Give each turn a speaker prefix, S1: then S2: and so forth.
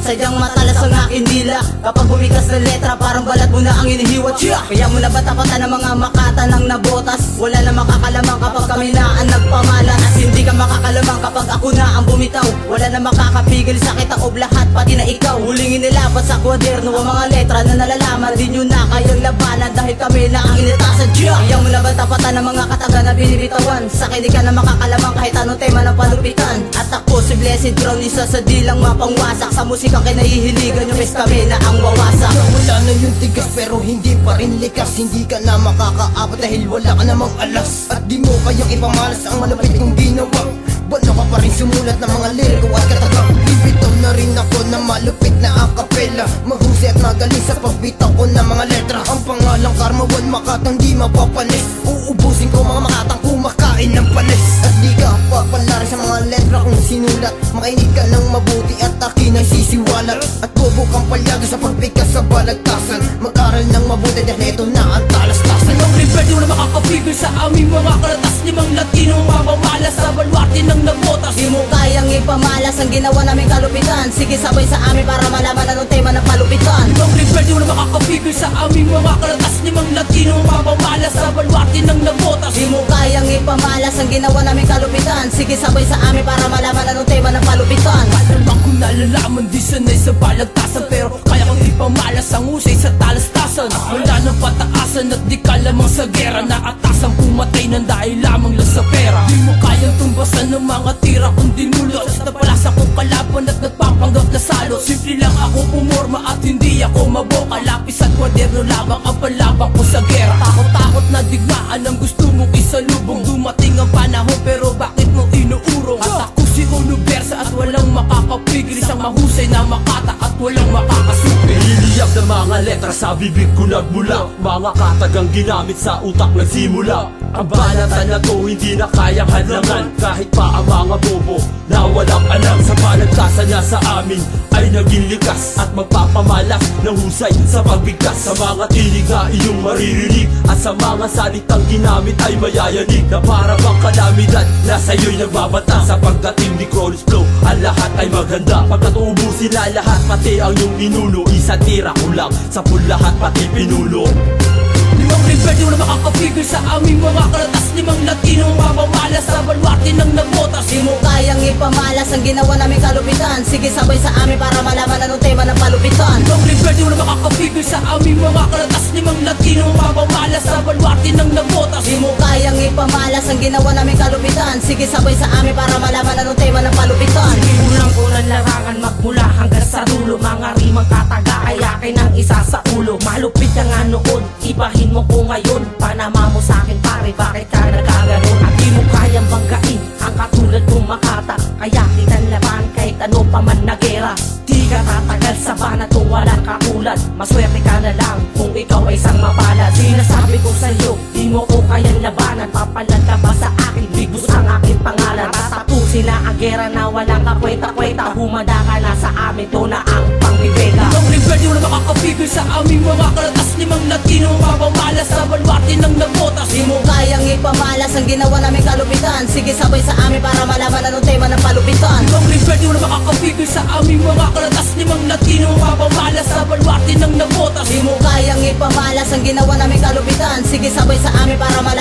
S1: Sadyang matalas ang aking dila kapag bumikas na letra, parang balat mo na ang inihiwat. Kaya mo na ba tapatan ng mga makata ng nabotas? Wala na makakalamang kapag kami na ang nagpamalas. At hindi ka makakalamang kapag ako na ang bumitaw. Wala na makakapigil sa kitaob lahat, pati na ikaw. Hulingin nilapat sa kwaderno ang mga letra na nalalaman. Di nyo na kayang labanan dahil kami na ang initasan. Kaya mo na ba tapatan ng mga kataga na binibitawan? Sa akin di ka na makakalamang kahit anong tema ng palupitan. At ako si Blessed Crown, isa sa dilang mapangwasak. Sa musikang kinahihiligan nyo, bes kami na ang wawasak.
S2: Wala na yung tigas pero hindi pa rin likas. Hindi ka na makakaabot dahil wala ka namang alas. At di mo kayang ipamalas ang malapit kong ginawa. Wala ka pa rin sumulat ng mga liriko at katagang. Bibitaw na rin ako ng malupit na akapela. Mahusay at magaling sa pagbitaw ko ng mga letra. Ang pangalang Karmawan Makatang di mapapanis. Uubusin ko mga makatang kumakain ng panis. At di ka papalari sa mga letra kong sinulat. Makinig ka ng mabuti at akin ay sisiwalat. At bobo kang palyago sa pagbigas sa balagtasan. Mag-aral ng mabuti dahil ito na ang talastasan.
S3: Ang rebel di mo na makakapigil sa aming mga karatas. Limang Latino mapamalas sa balwarte ng nabotas.
S1: Di mo kayang ipamalas ang ginawa naming kalupitan. Sige sabay sa amin para malaman anong tema ng palupitan.
S3: Ang rebel di mo na makakapigil sa aming mga karatas. Limang Latino mapamalas sa balwarte ng nabotas.
S1: Di mo kayang ipamalas ang ginawa naming kalupitan. Sige sabay sa amin para malaman anong tema ng palupitan.
S3: Alam ko nalalaman di sanay sa balagtasan, pero kaya kong ipamalas ang usay sa talastasan. Wala nang pataasan at di ka lamang sa gera. Naatasan pumatay ng dahil lamang lang sa pera. Di mo kayang tumbasan ng mga tira kung dinulot. Napalasa kong kalaban at nagpapanggap na salot. Simple lang ako pumorma at hindi ako maboka. Lapis at kwaderno lamang ang palabang ko sa gera. Takot-takot na digmaan ang gusto mong isalubong. Dumating ang panahon pero bakit mo inuurong? At ako si Universa at walang makakapigil. Isang mahusay na makata at walang makakasupi.
S4: Niliyab na mga letra sa bibig ko nagmula. Mga katagang ginamit sa utak nagsimula. Ang banatan na to hindi na kayang hadlangan. Kahit pa ang mga bobo na walang alam. Sa balagtasan niya sa amin ay naging likas. At magpapamalas ng husay sa pagbigkas. Sa mga tinig na iyong maririnig. At sa mga salitang ginamit ay mayayanig. Na para bang kalamidad na sa'yo'y nagbabata. Sa pagdating ni Chronus Flow ang lahat ay maganda. Pagkat uubusin na lahat pati ang iyong minuno. Isang tira ko lang sa lahat pati pinuno.
S3: Limang rebel di mo na makakapigil sa aming mga karatas. Limang Latino mapamalas sa balwarte ng nabotas.
S1: Di mo kayang ipamalas ang ginawa naming kalupitan. Sige sabay sa amin para malaman anong tema ng palupitan.
S3: Limang rebel di mo na makakapigil sa aming mga karatas. Limang Latino mapamalas sa balwarte ng nabotas.
S1: Di mo kayang ipamalas ang ginawa naming kalupitan. Sige sabay sa amin para malaman anong tema ng palupitan.
S5: Ulang ko ng larangan magmula hanggang sa dulo. Mga rimang tataga ay akin ang isa sa ulo. Malupit ka nga noon, ibahin mo ko ngayon. Panama mo sa'kin pare, bakit ka nagkaganon? At di mo kayang banggain ang katulad kong Makata. Kaya kitang laban kahit ano pa man na gera. Di ka tatagal sa banat kung walang katulad. Maswerte ka na lang kung ikaw ay isang mapalad. Sinasabi ko sa'yo, di mo ko kayang labanan. Papalag ka ba sa akin, bigos ang aking pangalan. Tatapusin na ang gera na walang kakwenta-kwenta. Humanda ka na sa amin, to na ang pangbibega.
S3: Limang rebel di mo na makakapigil sa aming mga karatas. Limang Latino mapamalas sa balwarte ng nabotas.
S1: Di mo kayang ipamalas ang ginawa naming kalupitan. Sige sabay sa amin para malaman anong tema ng palupitan.
S3: Limang rebel di mo na makakapigil sa aming mga karatas. Limang Latino mapamalas sa balwarte ng nabotas.
S1: Di mo kayang ipamalas ang ginawa naming kalupitan. Sige sabay sa amin para malaman